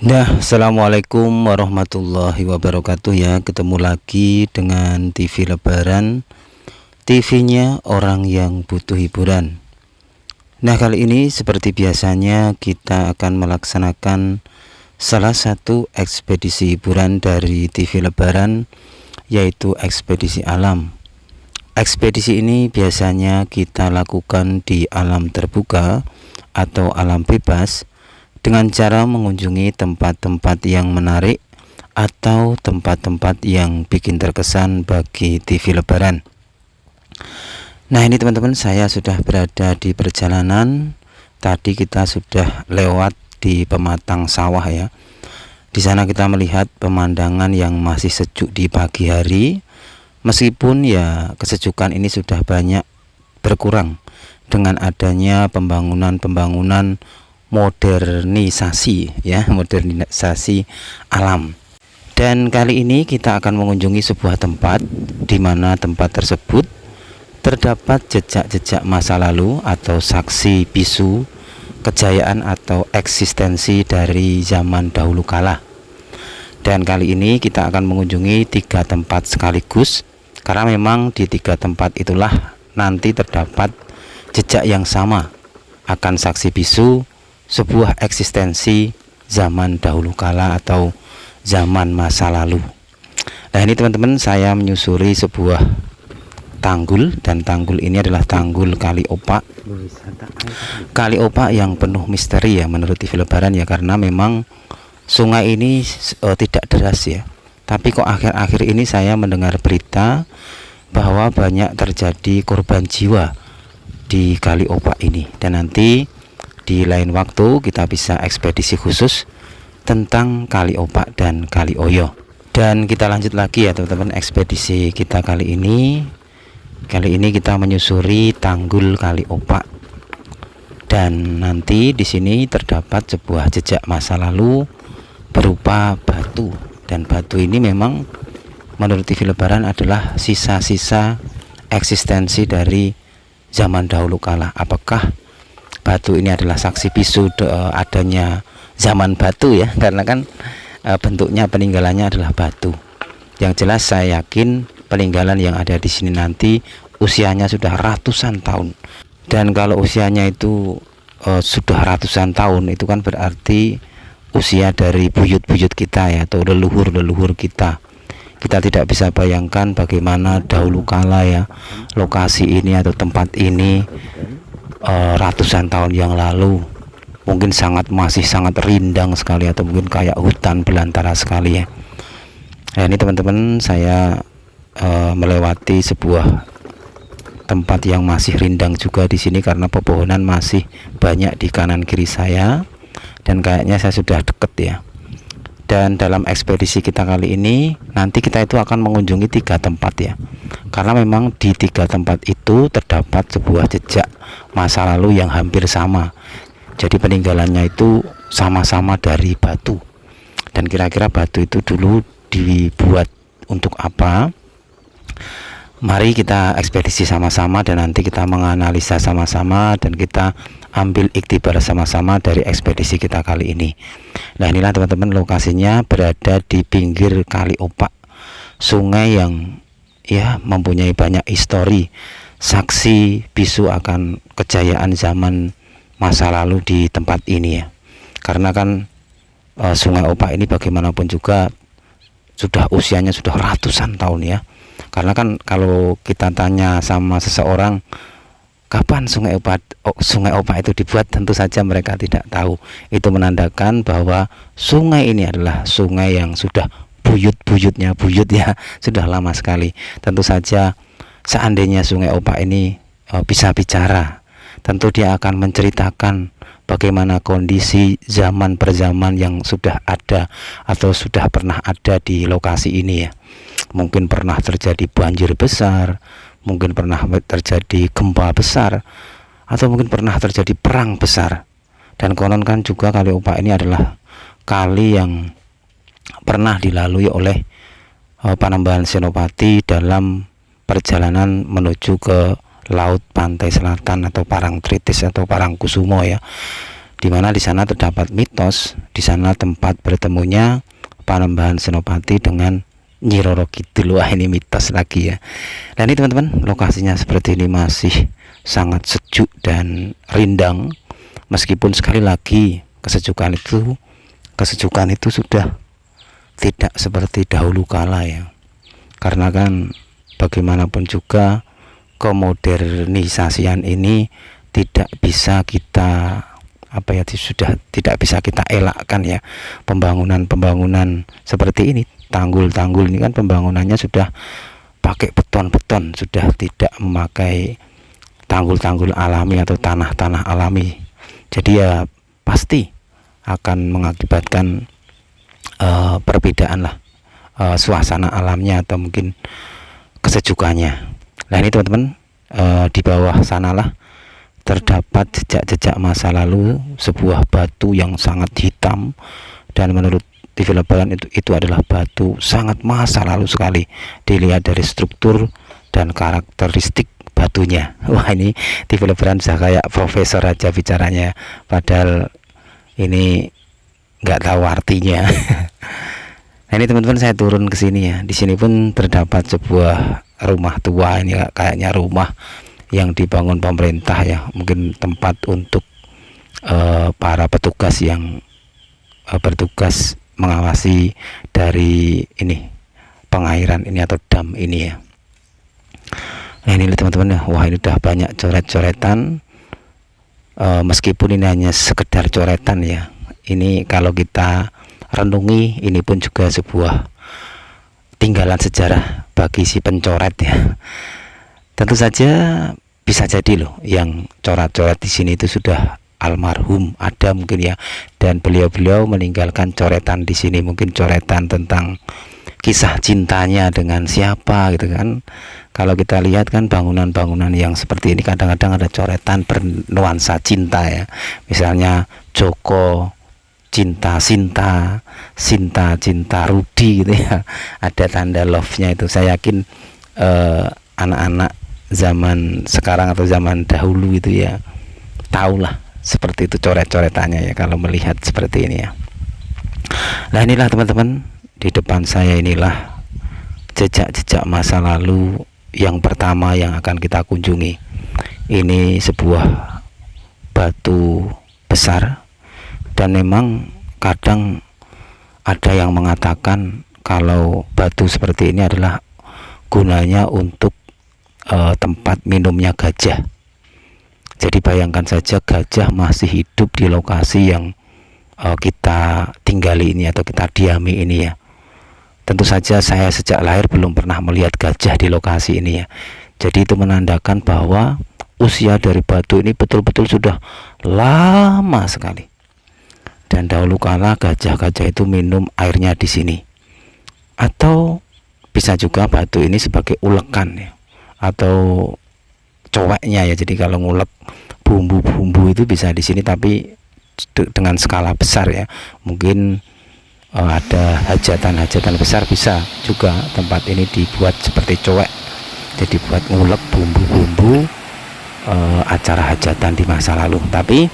Assalamualaikum warahmatullahi wabarakatuh ya. Ketemu lagi dengan TV Lebaran, TV-nya orang yang butuh hiburan. Kali ini seperti biasanya kita akan melaksanakan salah satu ekspedisi hiburan dari TV Lebaran, yaitu ekspedisi alam. Ekspedisi ini biasanya kita lakukan di alam terbuka atau alam bebas, dengan cara mengunjungi tempat-tempat yang menarik atau tempat-tempat yang bikin terkesan bagi TV Lebaran. Ini teman-teman, saya sudah berada di perjalanan. Tadi kita sudah lewat di pematang sawah ya. Di sana kita melihat pemandangan yang masih sejuk di pagi hari. Meskipun ya kesejukan ini sudah banyak berkurang dengan adanya pembangunan modernisasi alam. Dan kali ini kita akan mengunjungi sebuah tempat di mana tempat tersebut terdapat jejak-jejak masa lalu atau saksi bisu kejayaan atau eksistensi dari zaman dahulu kala. Dan kali ini kita akan mengunjungi 3 tempat sekaligus, karena memang di 3 tempat itulah nanti terdapat jejak yang sama akan saksi bisu sebuah eksistensi zaman dahulu kala atau zaman masa lalu. Ini teman-teman, saya menyusuri sebuah tanggul, dan tanggul ini adalah tanggul Kali Opak. Kali Opak yang penuh misteri ya menurut TV Lebaran ya, karena memang sungai ini tidak deras ya. Tapi kok akhir-akhir ini saya mendengar berita bahwa banyak terjadi korban jiwa di Kali Opak ini. Dan nanti di lain waktu kita bisa ekspedisi khusus tentang Kali Opak dan Kali Oyo. Dan kita lanjut lagi ya teman-teman, ekspedisi kita kali ini. Kali ini kita menyusuri tanggul Kali Opak. Dan nanti di sini terdapat sebuah jejak masa lalu berupa batu. Dan batu ini memang menurut TV Lebaran adalah sisa-sisa eksistensi dari zaman dahulu kala. Apakah batu ini adalah saksi bisu adanya zaman batu ya, karena kan bentuknya peninggalannya adalah batu. Yang jelas saya yakin peninggalan yang ada di sini nanti usianya sudah ratusan tahun. Dan kalau usianya itu sudah ratusan tahun, itu kan berarti usia dari buyut-buyut kita ya, atau leluhur-leluhur kita. Kita tidak bisa bayangkan bagaimana dahulu kala ya lokasi ini atau tempat ini ratusan tahun yang lalu. Mungkin masih sangat rindang sekali, atau mungkin kayak hutan belantara sekali ya. Ini teman-teman, saya melewati sebuah tempat yang masih rindang juga di sini, karena pepohonan masih banyak di kanan kiri saya, dan kayaknya saya sudah deket ya. Dan dalam ekspedisi kita kali ini nanti kita itu akan mengunjungi 3 tempat ya, karena memang di 3 tempat itu terdapat sebuah jejak masa lalu yang hampir sama. Jadi peninggalannya itu sama-sama dari batu. Dan kira-kira batu itu dulu dibuat untuk apa? Mari kita ekspedisi sama-sama, dan nanti kita menganalisa sama-sama, dan kita ambil iktibar sama-sama dari ekspedisi kita kali ini. Inilah teman-teman, lokasinya berada di pinggir Kali Opak, sungai yang ya mempunyai banyak histori, saksi bisu akan kejayaan zaman masa lalu di tempat ini ya. Karena kan Sungai Opak ini bagaimanapun juga sudah usianya sudah ratusan tahun ya. Karena kan kalau kita tanya sama seseorang kapan Sungai Opak itu dibuat, tentu saja mereka tidak tahu. Itu menandakan bahwa sungai ini adalah sungai yang sudah buyut ya, sudah lama sekali. Tentu saja seandainya Sungai Opak ini bisa bicara, tentu dia akan menceritakan bagaimana kondisi zaman per zaman yang sudah ada atau sudah pernah ada di lokasi ini ya. Mungkin pernah terjadi banjir besar, mungkin pernah terjadi gempa besar, atau mungkin pernah terjadi perang besar. Dan konon kan juga Kali Opak ini adalah kali yang pernah dilalui oleh Panembahan Senopati dalam perjalanan menuju ke laut pantai selatan atau Parangtritis atau Parangkusumo ya. di mana di sana terdapat mitos, di sana tempat bertemunya Panembahan Senopati dengan Nyi Roro Kidul. Wah, ini mitos lagi ya. Dan ini teman-teman, lokasinya seperti ini masih sangat sejuk dan rindang, meskipun sekali lagi kesejukan itu sudah tidak seperti dahulu kala ya, karena kan bagaimanapun juga kemodernisasian ini tidak bisa kita sudah tidak bisa kita elakkan ya. Pembangunan seperti ini, tanggul-tanggul ini kan pembangunannya sudah pakai beton-beton, sudah tidak memakai tanggul-tanggul alami atau tanah-tanah alami. Jadi ya pasti akan mengakibatkan perbedaan lah suasana alamnya atau mungkin kesejukannya. Nah ini teman-teman, di bawah sanalah terdapat jejak-jejak masa lalu, sebuah batu yang sangat hitam, dan menurut developeran itu adalah batu sangat masa lalu sekali dilihat dari struktur dan karakteristik batunya. Wah, ini developeran sudah kayak profesor aja bicaranya, padahal ini nggak tahu artinya. Nah ini teman-teman, saya turun ke sini ya. Di sini pun terdapat sebuah rumah tua, ini kayaknya rumah yang dibangun pemerintah ya, mungkin tempat untuk para petugas yang bertugas mengawasi dari ini pengairan ini atau dam ini ya. Nah ini teman-teman ya, wah ini udah banyak coret-coretan, meskipun ini hanya sekedar coretan ya, ini kalau kita renungi ini pun juga sebuah tinggalan sejarah bagi si pencoret ya. Tentu saja bisa jadi loh yang coret-coret di sini itu sudah almarhum, ada mungkin ya, dan beliau-beliau meninggalkan coretan di sini, mungkin coretan tentang kisah cintanya dengan siapa gitu kan. Kalau kita lihat kan bangunan-bangunan yang seperti ini kadang-kadang ada coretan bernuansa cinta ya, misalnya Joko cinta Sinta, Sinta cinta Rudi gitu ya, ada tanda love-nya itu. Saya yakin anak-anak zaman sekarang atau zaman dahulu itu ya tahulah seperti itu coret-coretannya ya, kalau melihat seperti ini ya. Nah inilah teman-teman, di depan saya inilah jejak-jejak masa lalu yang pertama yang akan kita kunjungi. Ini sebuah batu besar, dan memang kadang ada yang mengatakan kalau batu seperti ini adalah gunanya untuk tempat minumnya gajah. Jadi bayangkan saja gajah masih hidup di lokasi yang kita tinggali ini atau kita diami ini ya. Tentu saja saya sejak lahir belum pernah melihat gajah di lokasi ini ya. Jadi itu menandakan bahwa usia dari batu ini betul-betul sudah lama sekali. Dan dahulu kala gajah-gajah itu minum airnya di sini. Atau bisa juga batu ini sebagai ulekan ya, atau coweknya ya. Jadi kalau ngulek bumbu-bumbu itu bisa di sini, tapi dengan skala besar ya. Mungkin ada hajatan-hajatan besar, bisa juga tempat ini dibuat seperti cowek, jadi buat ngulek bumbu-bumbu acara hajatan di masa lalu. Tapi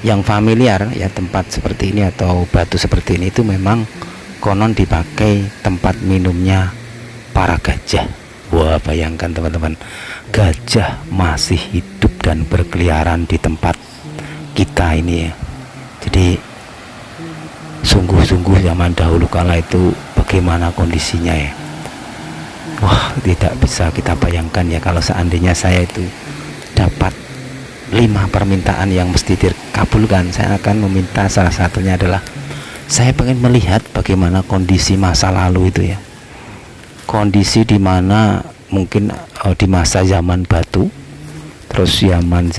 yang familiar ya, tempat seperti ini atau batu seperti ini itu memang konon dipakai tempat minumnya para gajah. Wah, bayangkan teman-teman, gajah masih hidup dan berkeliaran di tempat kita ini ya. Jadi sungguh-sungguh zaman dahulu kala itu bagaimana kondisinya ya. Wah, tidak bisa kita bayangkan ya, kalau seandainya saya itu dapat 5 permintaan yang mesti dikabulkan, saya akan meminta salah satunya adalah saya pengen melihat bagaimana kondisi masa lalu itu ya. Kondisi dimana mungkin di masa zaman batu, terus zaman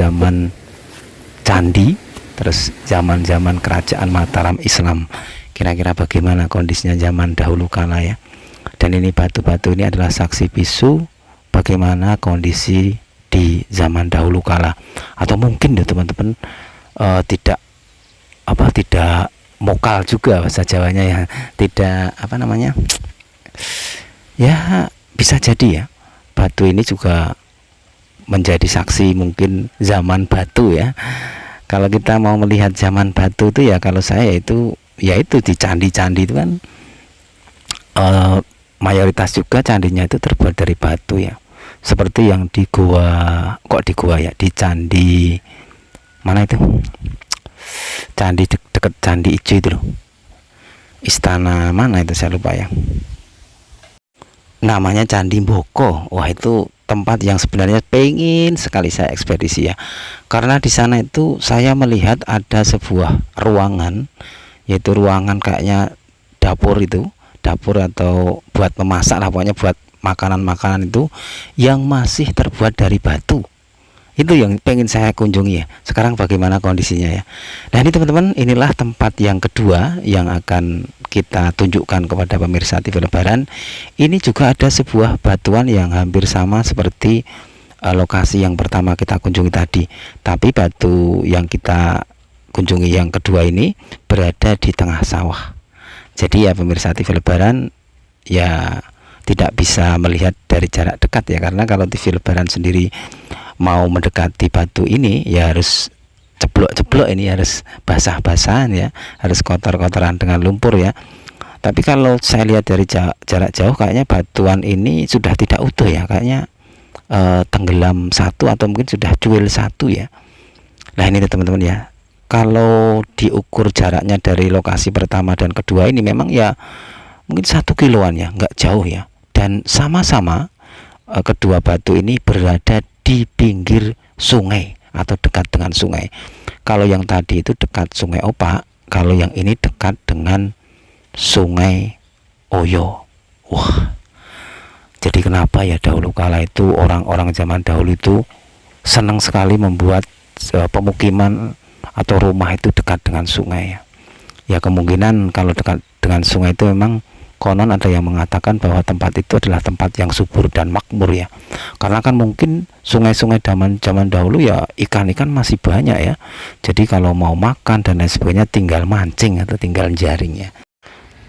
candi, terus zaman kerajaan Mataram Islam, kira-kira bagaimana kondisinya zaman dahulu kala ya. Dan ini batu-batu ini adalah saksi bisu bagaimana kondisi di zaman dahulu kala. Atau mungkin ya teman-teman tidak mokal juga bahasa Jawanya ya, tidak ya, bisa jadi ya batu ini juga menjadi saksi mungkin zaman batu ya. Kalau kita mau melihat zaman batu itu ya, kalau saya itu ya itu di candi-candi itu kan mayoritas juga candinya itu terbuat dari batu ya. Seperti yang di gua, kok di gua ya, di candi mana itu? Candi deket Candi Ijo itu loh. Istana mana itu saya lupa ya. Namanya Candi Boko. Wah, itu tempat yang sebenarnya pengen sekali saya ekspedisi ya. Karena di sana itu saya melihat ada sebuah ruangan, yaitu ruangan kayaknya dapur itu, dapur atau buat memasak lah, pokoknya buat makanan-makanan itu yang masih terbuat dari batu. Itu yang pengen saya kunjungi ya. Sekarang bagaimana kondisinya ya. Nah ini teman-teman, inilah tempat yang kedua yang akan kita tunjukkan kepada pemirsa TV Lebaran. Ini juga ada sebuah batuan yang hampir sama seperti lokasi yang pertama kita kunjungi tadi. Tapi batu yang kita kunjungi yang kedua ini berada di tengah sawah. Jadi ya pemirsa TV Lebaran ya tidak bisa melihat dari jarak dekat ya, karena kalau TV Lebaran sendiri mau mendekati batu ini ya harus ceblok-ceblok, ini harus basah-basahan ya, harus kotor-kotoran dengan lumpur ya. Tapi kalau saya lihat dari jarak jauh kayaknya batuan ini sudah tidak utuh ya, kayaknya tenggelam satu atau mungkin sudah cuil satu ya. Nah ini teman-teman ya, kalau diukur jaraknya dari lokasi pertama dan kedua ini memang ya mungkin 1 kiloan ya, nggak jauh ya. Dan sama-sama kedua batu ini berada di pinggir sungai atau dekat dengan sungai. Kalau yang tadi itu dekat Sungai Opak, kalau yang ini dekat dengan Sungai Oyo. Wah, jadi kenapa ya dahulu kala itu orang-orang zaman dahulu itu senang sekali membuat pemukiman atau rumah itu dekat dengan sungai ya. Ya kemungkinan kalau dekat dengan sungai itu memang konon ada yang mengatakan bahwa tempat itu adalah tempat yang subur dan makmur ya. Karena kan mungkin sungai-sungai zaman dahulu ya ikan-ikan masih banyak ya. Jadi kalau mau makan dan lain sebagainya tinggal mancing atau tinggal jaring ya.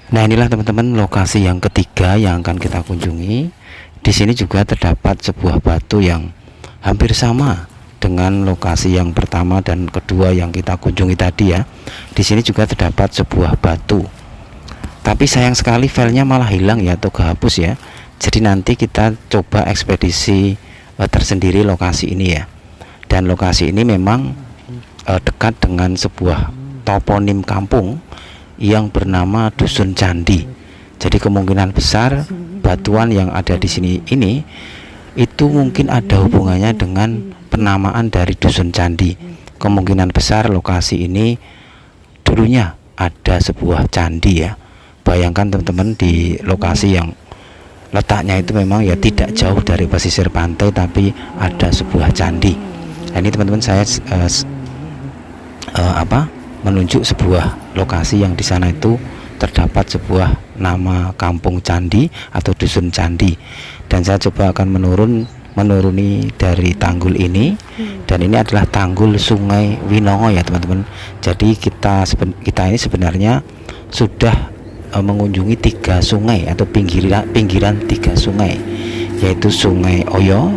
Nah inilah teman-teman lokasi yang ketiga yang akan kita kunjungi. Di sini juga terdapat sebuah batu yang hampir sama dengan lokasi yang pertama dan kedua yang kita kunjungi tadi ya. Di sini juga terdapat sebuah batu. Tapi sayang sekali filenya malah hilang ya, atau kehapus ya. Jadi nanti kita coba ekspedisi tersendiri lokasi ini ya. Dan lokasi ini memang dekat dengan sebuah toponim kampung yang bernama Dusun Candi. Jadi kemungkinan besar batuan yang ada di sini ini itu mungkin ada hubungannya dengan penamaan dari Dusun Candi. Kemungkinan besar lokasi ini dulunya ada sebuah candi ya. Bayangkan teman-teman, di lokasi yang letaknya itu memang ya tidak jauh dari pesisir pantai, tapi ada sebuah candi. Nah, ini teman-teman saya menunjuk sebuah lokasi yang di sana itu terdapat sebuah nama kampung candi atau dusun candi. Dan saya coba akan menuruni dari tanggul ini, dan ini adalah tanggul Sungai Winongo ya teman-teman. Jadi kita ini sebenarnya sudah mengunjungi 3 sungai atau pinggiran 3 sungai, yaitu Sungai Oyo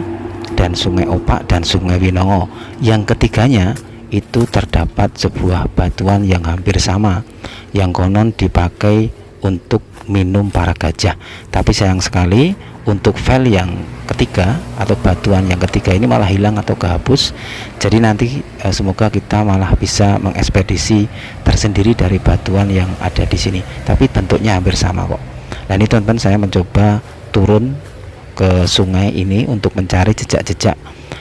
dan Sungai Opak dan Sungai Winongo. Yang ketiganya itu terdapat sebuah batuan yang hampir sama, yang konon dipakai untuk minum para gajah. Tapi sayang sekali untuk file yang ketiga atau batuan yang ketiga ini malah hilang atau kehapus. Jadi nanti semoga kita malah bisa mengekspedisi tersendiri dari batuan yang ada di sini, tapi bentuknya hampir sama kok. Nah ini teman-teman, saya mencoba turun ke sungai ini untuk mencari jejak-jejak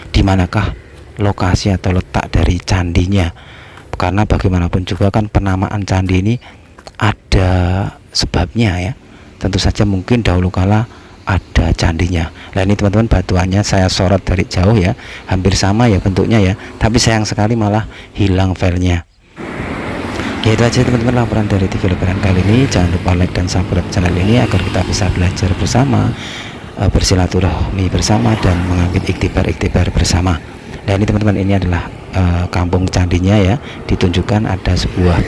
di manakah lokasi atau letak dari candinya. Karena bagaimanapun juga kan penamaan candi ini ada sebabnya ya. Tentu saja mungkin dahulu kala ada candinya. Nah ini teman-teman, batuannya saya sorot dari jauh ya, hampir sama ya bentuknya ya, tapi sayang sekali malah hilang filenya. Ya itu aja teman-teman laporan dari TV Lebaran kali ini. Jangan lupa like dan subscribe channel ini agar kita bisa belajar bersama, bersilaturahmi bersama, dan mengambil iktibar bersama. Dan ini teman-teman, ini adalah kampung candinya ya. Ditunjukkan ada sebuah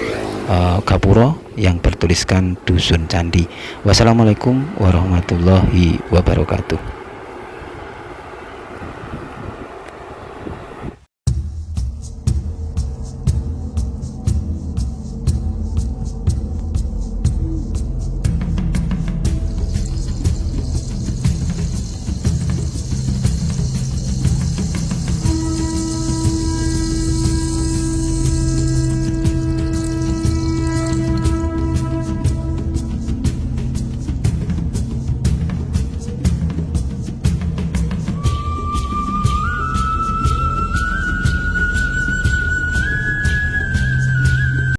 gapuro yang bertuliskan Dusun Candi. Wassalamualaikum warahmatullahi wabarakatuh.